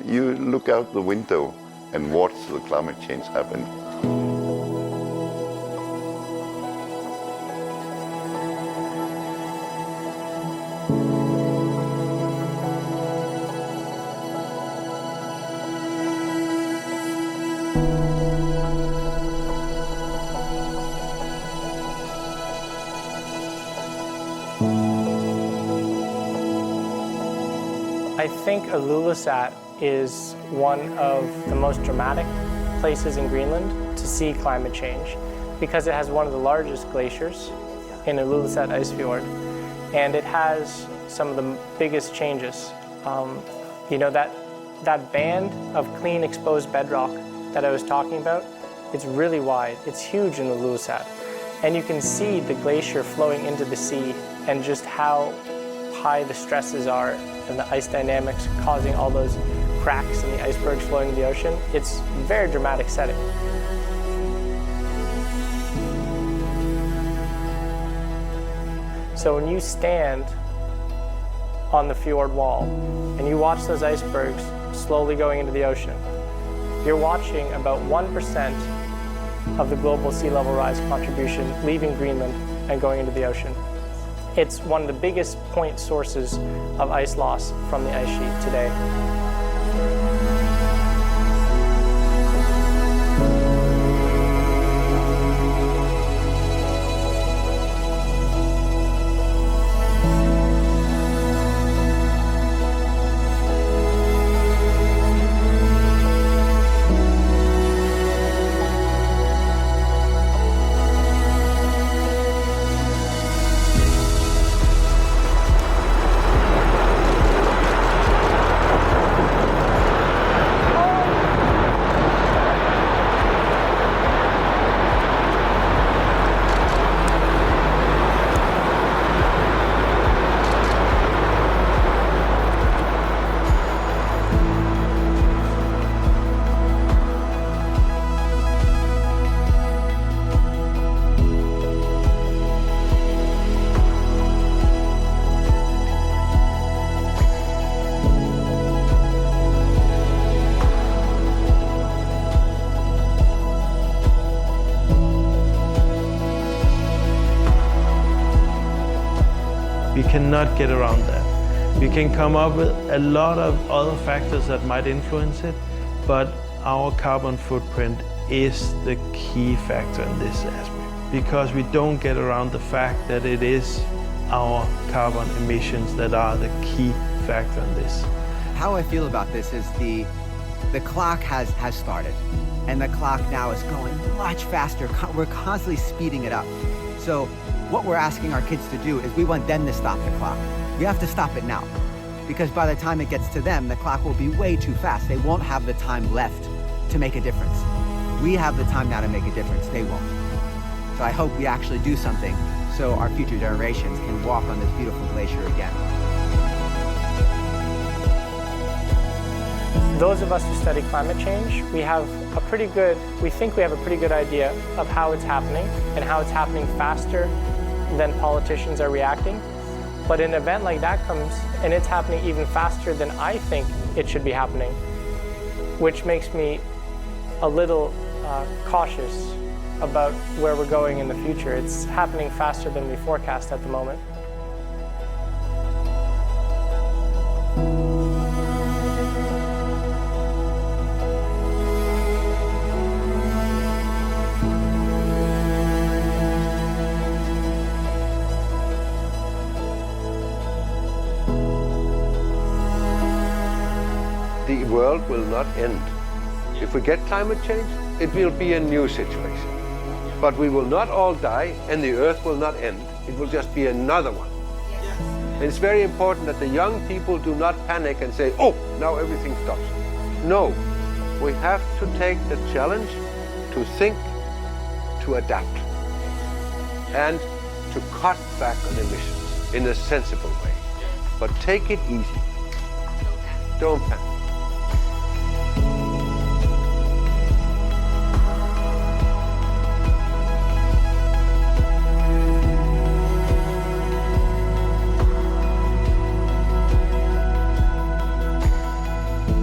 you look out the window and watch the climate change happen. I think Ilulissat is one of the most dramatic places in Greenland to see climate change because it has one of the largest glaciers in Ilulissat Ice Fjord, and it has some of the biggest changes. That band of clean exposed bedrock that I was talking about, it's really wide. It's huge in Ilulissat, and you can see the glacier flowing into the sea and just how high the stresses are and the ice dynamics causing all those cracks in the icebergs flowing into the ocean. It's a very dramatic setting. So when you stand on the fjord wall and you watch those icebergs slowly going into the ocean, you're watching about 1% of the global sea level rise contribution leaving Greenland and going into the ocean. It's one of the biggest point sources of ice loss from the ice sheet today. We cannot get around that. We can come up with a lot of other factors that might influence it, but our carbon footprint is the key factor in this aspect, because we don't get around the fact that it is our carbon emissions that are the key factor in this. How I feel about this is the clock has started, and the clock now is going much faster. We're constantly speeding it up. So what we're asking our kids to do is we want them to stop the clock. We have to stop it now, because by the time it gets to them, the clock will be way too fast. They won't have the time left to make a difference. We have the time now to make a difference. They won't. So I hope we actually do something so our future generations can walk on this beautiful glacier again. Those of us who study climate change, we think we have a pretty good idea of how it's happening and how it's happening faster than politicians are reacting. But an event like that comes and it's happening even faster than I think it should be happening, which makes me a little cautious about where we're going in the future. It's happening faster than we forecast at the moment. The world will not end. If we get climate change, it will be a new situation. But we will not all die, and the earth will not end. It will just be another one. And it's very important that the young people do not panic and say, oh, now everything stops. No, we have to take the challenge to think, to adapt, and to cut back on emissions in a sensible way. But take it easy. Don't panic.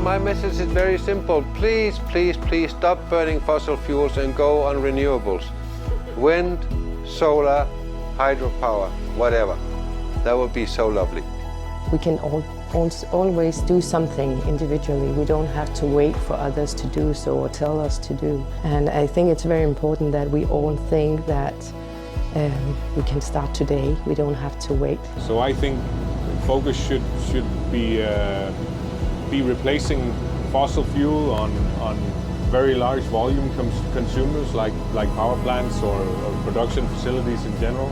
my message is very simple. Please, please, please stop burning fossil fuels and go on renewables. Wind, solar, hydropower, whatever. That would be so lovely. We can always do something individually. We don't have to wait for others to do so or tell us to do. And I think it's very important that we all think that we can start today. We don't have to wait. So I think focus should be replacing fossil fuel on very large volume consumers like power plants or production facilities in general.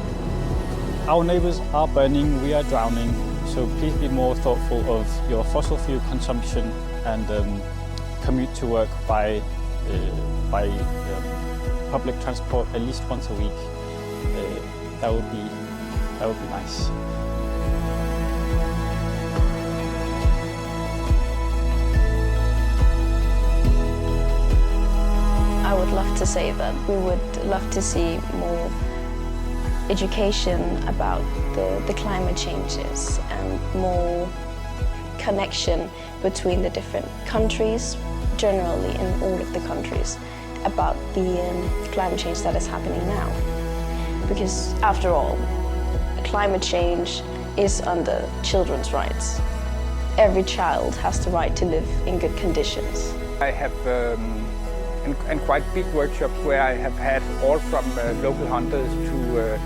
Our neighbors are burning, we are drowning, so please be more thoughtful of your fossil fuel consumption and commute to work by public transport at least once a week. That would be nice. I would love to say that we would love to see more education about the climate changes and more connection between the different countries, generally in all of the countries, about the climate change that is happening now. Because after all, climate change is under children's rights. Every child has the right to live in good conditions. I have and quite big workshops where I have had all from local hunters to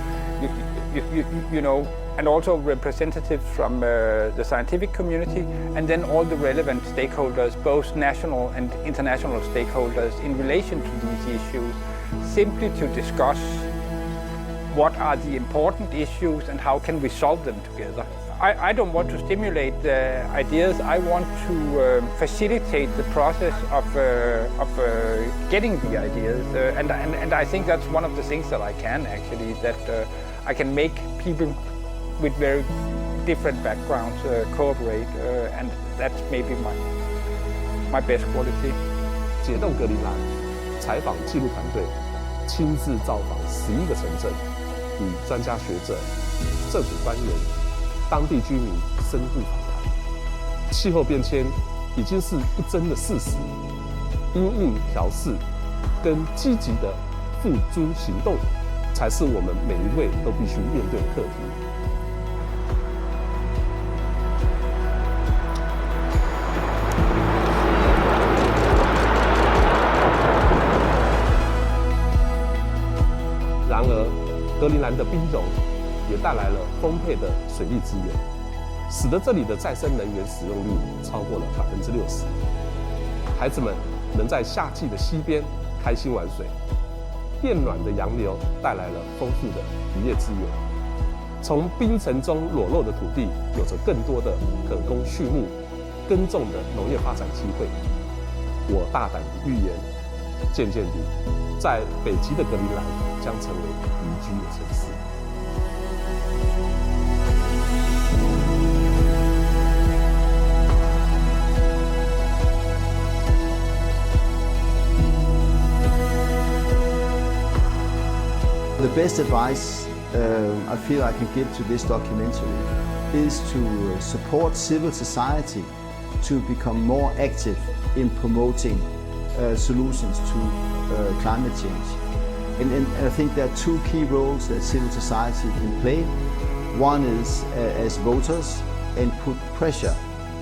you know, and also representatives from the scientific community, and then all the relevant stakeholders, both national and international stakeholders, in relation to these issues, simply to discuss what are the important issues and how can we solve them together. I don't want to stimulate the ideas. I want to facilitate the process of getting the ideas, and I think that's one of the things that I can actually, that I can make people with very different backgrounds cooperate, and that's maybe my best quality. 解冻格陵兰采访纪录团队亲自造访11个城镇，与专家学者、政府官员、当地居民深度访谈。气候变迁已经是不争的事实，因应调适跟积极的付诸行动，才是我们每一位都必须面对的课题。然而，格陵兰的冰融也带来了丰沛的水利资源，使得这里的再生能源使用率超过了60%。孩子们能在夏季的溪边开心玩水，变暖的洋流带来了丰富的渔业资源。从冰层中裸露的土地，有着更多的可供畜牧、耕种的农业发展机会。我大胆地预言，渐渐地，在北极的格陵兰将成为宜居的城市。The best advice I feel I can give to this documentary is to support civil society to become more active in promoting solutions to climate change. And I think there are two key roles that civil society can play. One is as voters, and put pressure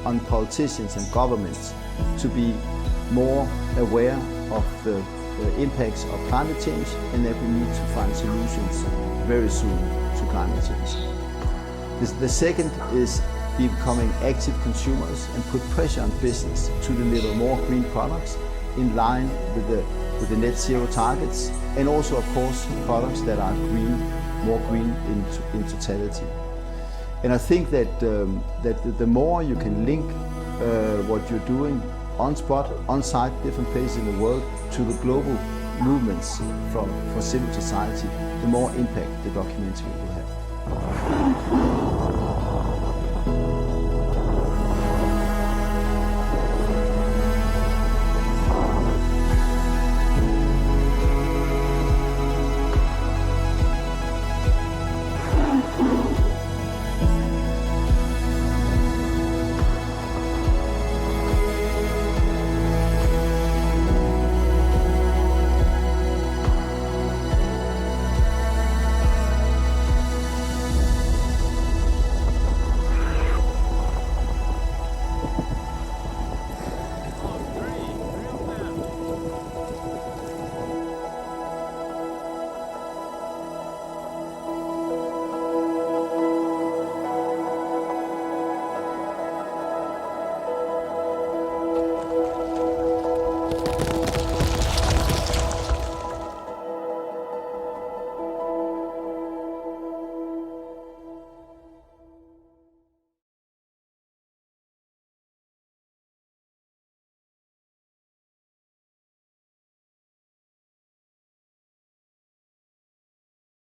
on politicians and governments to be more aware of the impacts of climate change, and that we need to find solutions very soon to climate change. The second is becoming active consumers and put pressure on business to deliver more green products in line with the net zero targets, and also, of course, products that are green, more green in totality. And I think that the more you can link what you're doing on spot, on site, different places in the world, to the global movements for civil society, the more impact the documentary will have.